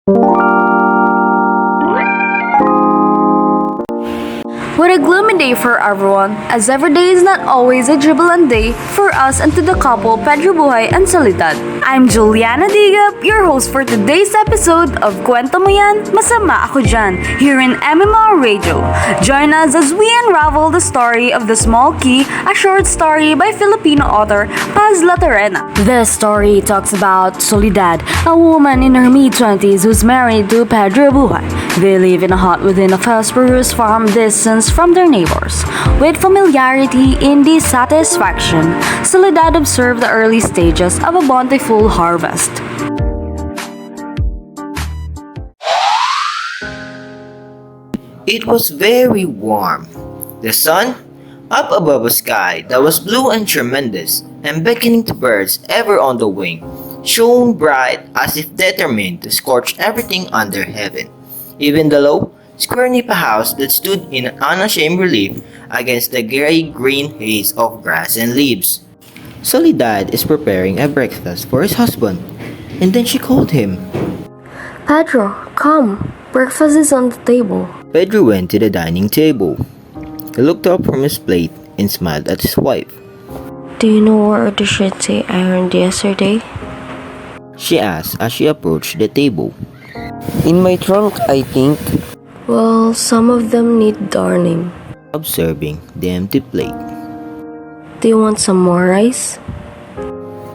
What a gloomy day for everyone, as every day is not always a jubilant day for us and to the couple Pedro Buhay and Soledad. I'm Juliana Digap, your host for today's episode of Kwento Mo Yan, Masama Ako Dyan, here in MMR Radio. Join us as we unravel the story of The Small Key, a short story by Filipino author Paz Laterena. This story talks about Soledad, a woman in her mid-20s who's married to Pedro Buhay. They live in a hut within a prosperous farm distance from their neighbors. With familiarity in dissatisfaction, Soledad observed the early stages of a bountiful harvest. It was very warm. The sun, up above a sky that was blue and tremendous, and beckoning to birds ever on the wing, shone bright as if determined to scorch everything under heaven. Even the low, square nipa house that stood in unashamed relief against the gray-green haze of grass and leaves. Soledad is preparing a breakfast for his husband, and then she called him. Pedro, come. Breakfast is on the table. Pedro went to the dining table. He looked up from his plate and smiled at his wife. Do you know where the shirts I ironed yesterday? She asked as she approached the table. In my trunk, I think. Well, some of them need darning. Observing the empty plate. Do you want some more rice?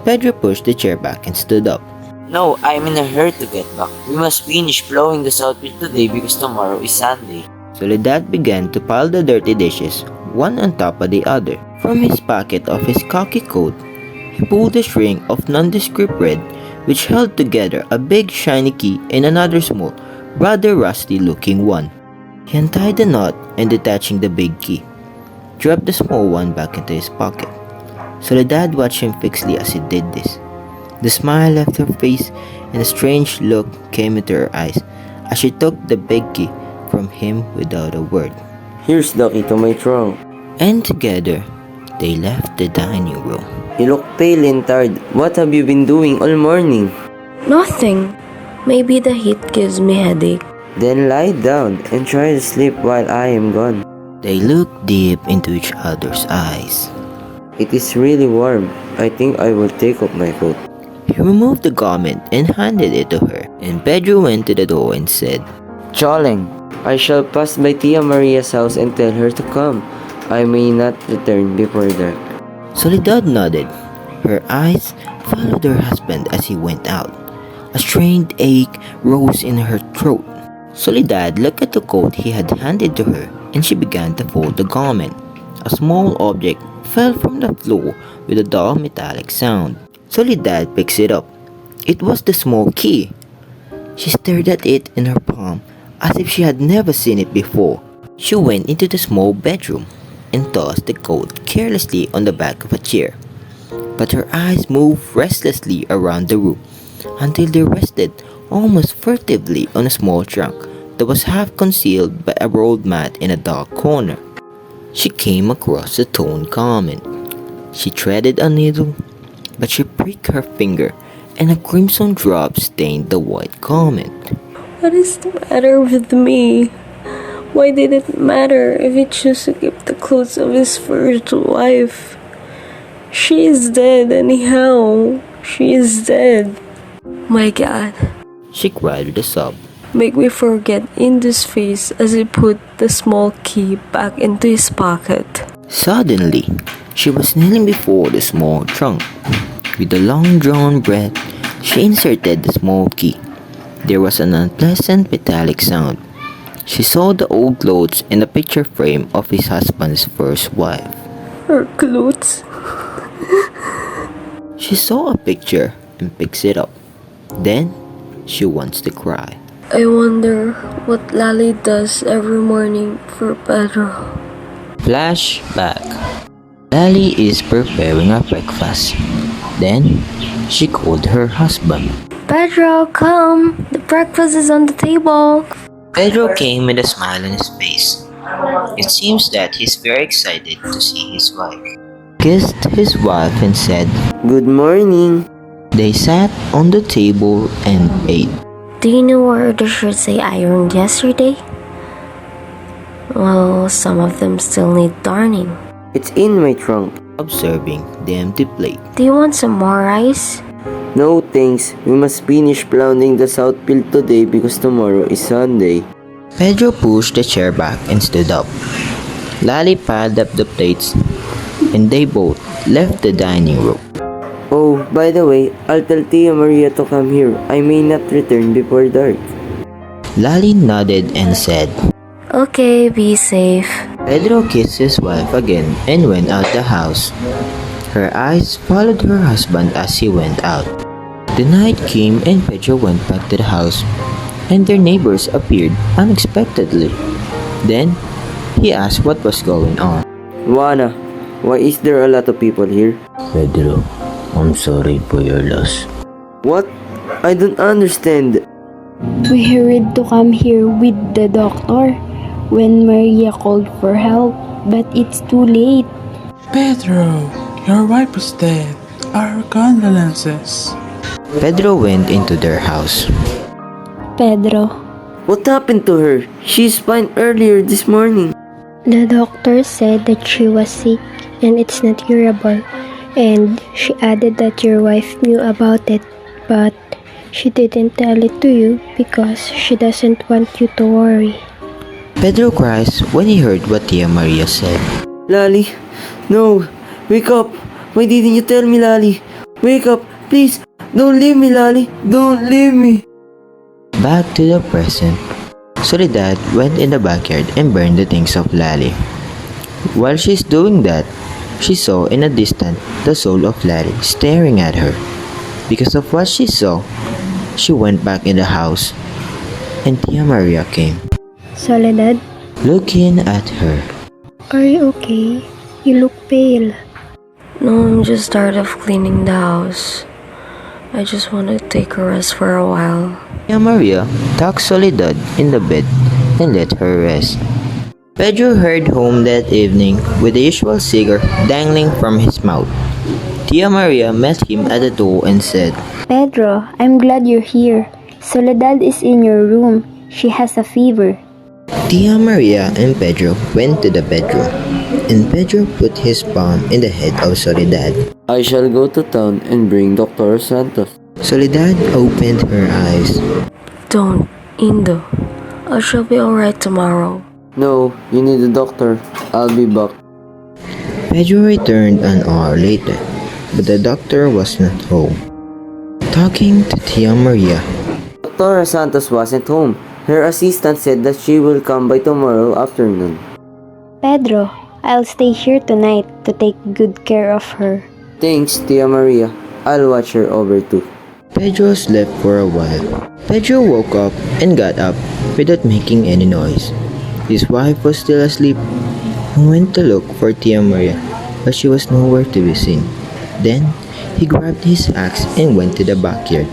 Pedro pushed the chair back and stood up. No, I'm in a hurry to get back. We must finish blowing the southwind today because tomorrow is Sunday. Soledad began to pile the dirty dishes, one on top of the other. From his pocket of his khaki coat, he pulled a string of nondescript red, which held together a big shiny key and another small, rather rusty-looking one. He untied the knot and detaching the big key, dropped the small one back into his pocket. Soledad watched him fixedly as he did this. The smile left her face and a strange look came into her eyes as she took the big key from him without a word. Here's the key to my trunk. And together, they left the dining room. You look pale and tired. What have you been doing all morning? Nothing. Maybe the heat gives me headache. Then lie down and try to sleep while I am gone. They looked deep into each other's eyes. It is really warm. I think I will take off my coat. He removed the garment and handed it to her, and Pedro went to the door and said, Choleng, I shall pass by Tia Maria's house and tell her to come. I may not return before dark. Soledad nodded. Her eyes followed her husband as he went out. A strained ache rose in her throat. Soledad looked at the coat he had handed to her, and she began to fold the garment. A small object fell from the floor with a dull metallic sound. Soledad picks it up. It was the small key. She stared at it in her palm as if she had never seen it before. She went into the small bedroom and tossed the coat carelessly on the back of a chair. But her eyes moved restlessly around the room until they rested almost furtively on a small trunk that was half concealed by a rolled mat in a dark corner. She came across the torn garment. She threaded a needle, but she pricked her finger and a crimson drop stained the white garment. What is the matter with me? Why did it matter if he chose to keep the clothes of his first wife? She is dead anyhow. She is dead. My God. She cried with a sob. Make me forget Indu's face as he put the small key back into his pocket. Suddenly, she was kneeling before the small trunk. With a long-drawn breath, she inserted the small key. There was an unpleasant metallic sound. She saw the old clothes in the picture frame of his husband's first wife. Her clothes. She saw a picture and picks it up. Then, she wants to cry. I wonder what Lali does every morning for Pedro. Flashback. Lali is preparing a breakfast. Then, she called her husband. Pedro, come. The breakfast is on the table. Pedro came with a smile on his face. It seems that he's very excited to see his wife. Kissed his wife and said, Good morning. They sat on the table and ate. Do you know where the shirts I ironed yesterday? Well, some of them still need darning. It's in my trunk. Observing the empty plate. Do you want some more rice? No thanks, we must finish pounding the south field today because tomorrow is Sunday. Pedro pushed the chair back and stood up. Lally piled up the plates and they both left the dining room. Oh, by the way, I'll tell Tia Maria to come here. I may not return before dark. Lally nodded and said, Okay, be safe. Pedro kissed his wife again and went out the house. Her eyes followed her husband as he went out. The night came and Pedro went back to the house, and their neighbors appeared unexpectedly. Then, he asked what was going on. Juana, why is there a lot of people here? Pedro, I'm sorry for your loss. What? I don't understand. We hurried to come here with the doctor when Maria called for help, but it's too late. Pedro, your wife is dead. Our condolences. Pedro went into their house. Pedro, What happened to her? She's fine earlier this morning. The doctor said that she was sick and it's not curable. And she added that your wife knew about it, but she didn't tell it to you because she doesn't want you to worry. Pedro cries when he heard what Tia Maria said. Lali, no, wake up. Why didn't you tell me, Lali? Wake up, please. Don't leave me, Lali. Don't leave me. Back to the present. Soledad went in the backyard and burned the things of Lali. While she's doing that, she saw in a distance the soul of Lali staring at her. Because of what she saw, she went back in the house, and Tia Maria came, Soledad, looking at her. are you okay? You look pale. No, I'm just tired of cleaning the house. I just want to take a rest for a while. Tia Maria tucked Soledad in the bed and let her rest. Pedro hurried home that evening with the usual cigar dangling from his mouth. Tia Maria met him at the door and said, Pedro, I'm glad you're here. Soledad is in your room. She has a fever. Tia Maria and Pedro went to the bedroom, and Pedro put his palm in the head of Soledad. I shall go to town and bring Dr. Santos. Soledad opened her eyes. Don't, Indo. I shall be alright tomorrow. No, you need a doctor. I'll be back. Pedro returned an hour later, but the doctor was not home. Talking to Tia Maria, Dr. Santos wasn't home. Her assistant said that she will come by tomorrow afternoon. Pedro, I'll stay here tonight to take good care of her. Thanks, Tia Maria. I'll watch her over too. Pedro slept for a while. Pedro woke up and got up without making any noise. His wife was still asleep. He went to look for Tia Maria, but she was nowhere to be seen. Then, he grabbed his axe and went to the backyard.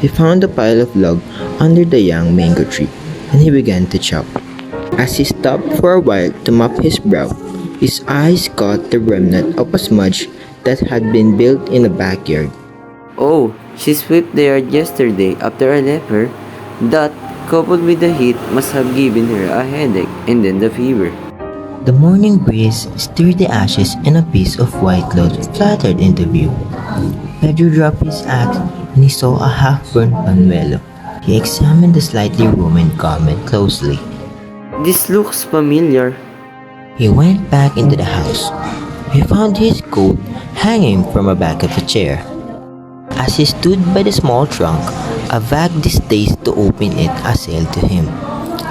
He found a pile of log under the young mango tree, and he began to chop. As he stopped for a while to mop his brow, his eyes caught the remnant of a smudge that had been built in the backyard. Oh, she swept the yard yesterday after I left her. That, coupled with the heat, must have given her a headache and then the fever. The morning breeze stirred the ashes and a piece of white cloth fluttered into view. Pedro dropped his axe and he saw a half-burned panuelo. He examined the slightly ruined garment closely. This looks familiar. He went back into the house. He found his coat hanging from the back of a chair. As he stood by the small trunk, a vague distaste to open it assailed to him.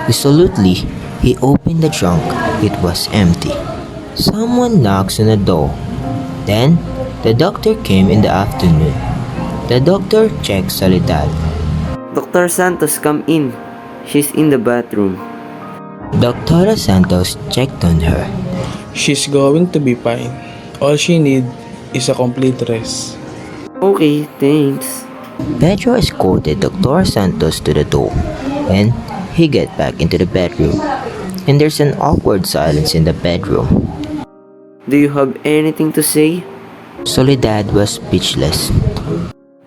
Resolutely, he opened the trunk. It was empty. Someone knocks on the door. Then, the doctor came in the afternoon. The doctor checked Soledad. Dr. Santos, come in. She's in the bathroom. Dr. Santos checked on her. She's going to be fine. All she needs is a complete rest. Okay, thanks. Pedro escorted Dr. Santos to the door, and he got back into the bedroom. And there's an awkward silence in the bedroom. Do you have anything to say? Soledad was speechless.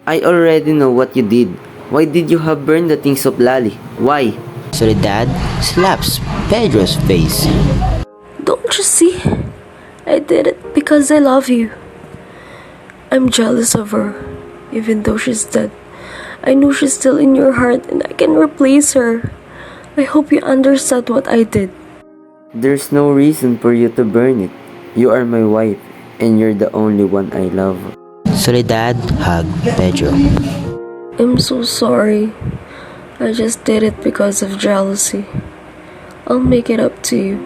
I already know what you did. Why did you have burned the things of Lali? Why? Soledad slaps Pedro's face. Don't you see? I did it because I love you. I'm jealous of her, even though she's dead. I know she's still in your heart and I can replace her. I hope you understand what I did. There's no reason for you to burn it. You are my wife, and you're the only one I love. Soledad hugged Pedro. I'm so sorry. I just did it because of jealousy. I'll make it up to you.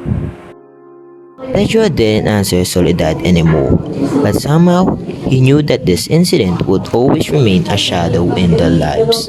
Pedro didn't answer Soledad anymore, but somehow he knew that this incident would always remain a shadow in their lives.